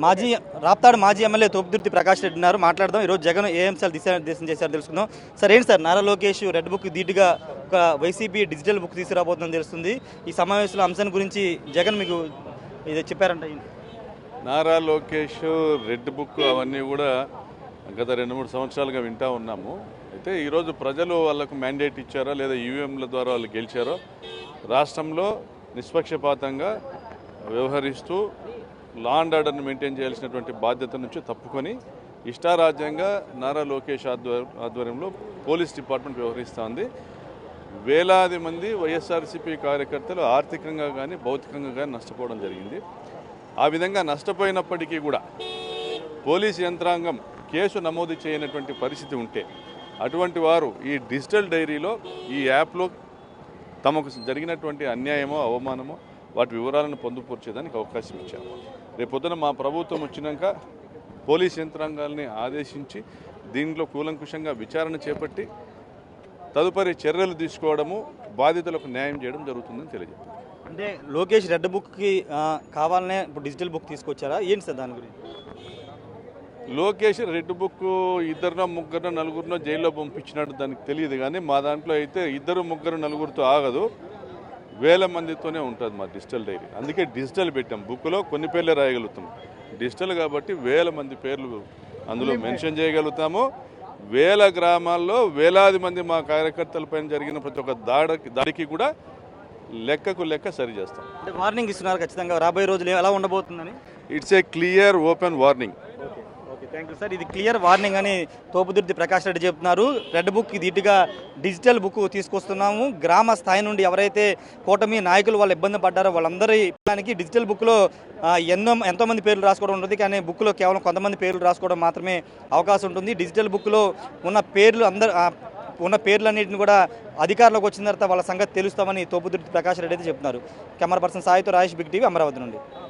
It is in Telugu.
మాజీ రాప్తాడు మాజీ ఎమ్మెల్యే తోపుదుర్తి ప్రకాష్ రెడ్డి ఉన్నారు. మాట్లాడదాం. ఈరోజు జగన్ ఏ అంశాలు దిశానిర్దేశం చేశారో తెలుసుకుందాం. సార్ ఏంటి sir Nara Lokesh red book ధీటుగా ఒక వైసీపీ డిజిటల్ బుక్ తీసుకురాబోతుందని తెలుస్తుంది. ఈ సమావేశంలో అంశం గురించి జగన్ మీకు ఇది చెప్పారంట. నారా లోకేష్ రెడ్ బుక్ అవన్నీ కూడా గత 2-3 సంవత్సరాలుగా వింటూ ఉన్నాము. అయితే ఈరోజు ప్రజలు వాళ్ళకు మ్యాండేట్ ఇచ్చారో లేదా ఈవీఎంల ద్వారా వాళ్ళు గెలిచారో రాష్ట్రంలో నిష్పక్షపాతంగా వ్యవహరిస్తూ లా అండ్ ఆర్డర్ని మెయింటైన్ చేయాల్సినటువంటి బాధ్యత నుంచి తప్పుకొని ఇష్టారాజ్యంగా నారా లోకేష్ ఆధ్వర్యంలో పోలీస్ డిపార్ట్మెంట్ వ్యవహరిస్తోంది. వేలాది మంది వైఎస్ఆర్సీపీ కార్యకర్తలు ఆర్థికంగా కానీ భౌతికంగా కానీ నష్టపోవడం జరిగింది. ఆ విధంగా నష్టపోయినప్పటికీ కూడా పోలీస్ యంత్రాంగం కేసు నమోదు చేయనటువంటి పరిస్థితి ఉంటే అటువంటి వారు ఈ డిజిటల్ డైరీలో ఈ యాప్లో తమకు జరిగినటువంటి అన్యాయమో అవమానమో వాటి వివరాలను పొందుపరిచేదానికి అవకాశం ఇచ్చారు. రేపొద్దున మా ప్రభుత్వం వచ్చినాక పోలీస్ యంత్రాంగాల్ని ఆదేశించి దీంట్లో కూలంకుషంగా విచారణ చేపట్టి తదుపరి చర్యలు తీసుకోవడము బాధితులకు న్యాయం చేయడం జరుగుతుందని తెలియజేస్తారు. అంటే లోకేష్ రెడ్ బుక్కి కావాలనే ఇప్పుడు డిజిటల్ బుక్ తీసుకొచ్చారా ఏంటి సార్ దాని గురించి? లోకేష్ రెడ్ బుక్ 2, 3, 4 జైల్లో పంపించినట్టు దానికి తెలియదు. కానీ మా దాంట్లో అయితే 2, 3, 4 ఆగదు, వేల మందితోనే ఉంటుంది మా డిజిటల్ డైరీ. అందుకే డిజిటల్ పెట్టాం. బుక్లో కొన్ని పేర్లే రాయగలుగుతాం. డిజిటల్ కాబట్టి వేల మంది పేర్లు అందులో మెన్షన్ చేయగలుగుతాము. వేల గ్రామాల్లో వేలాది మంది మా కార్యకర్తలపైన జరిగిన ప్రతి ఒక్క దాడికి కూడా లెక్కకు లెక్క సరి చేస్తాం. అంటే వార్నింగ్ ఇస్తున్నారు ఖచ్చితంగా రాబోయే రోజులు ఎలా ఉండబోతుందని? It's a clear open warning. Thank you sir. ఇది క్లియర్ వార్నింగ్ అని తోపుదుర్తి ప్రకాష్ రెడ్డి చెప్తున్నారు. రెడ్ బుక్ ధీటుగా డిజిటల్ బుక్ తీసుకొస్తున్నాము. గ్రామ స్థాయి నుండి ఎవరైతే కూటమి నాయకులు వాళ్ళు ఇబ్బంది పడ్డారో వాళ్ళందరి దానికి డిజిటల్ బుక్లో ఎంతోమంది పేర్లు రాసుకోవడం ఉంటుంది. కానీ బుక్లో కేవలం కొంతమంది పేర్లు రాసుకోవడం మాత్రమే అవకాశం ఉంటుంది. డిజిటల్ బుక్లో ఉన్న పేర్లు ఉన్న పేర్లన్నింటిని కూడా అధికారంలోకి వచ్చిన తర్వాత వాళ్ళ సంగతి తెలుస్తామని తోపుదుర్తి ప్రకాష్ రెడ్డి అయితే చెప్తున్నారు. కెమెరా పర్సన్ సాయితో రాజేష్, బిగ్ టీవీ, అమరావతి నుండి.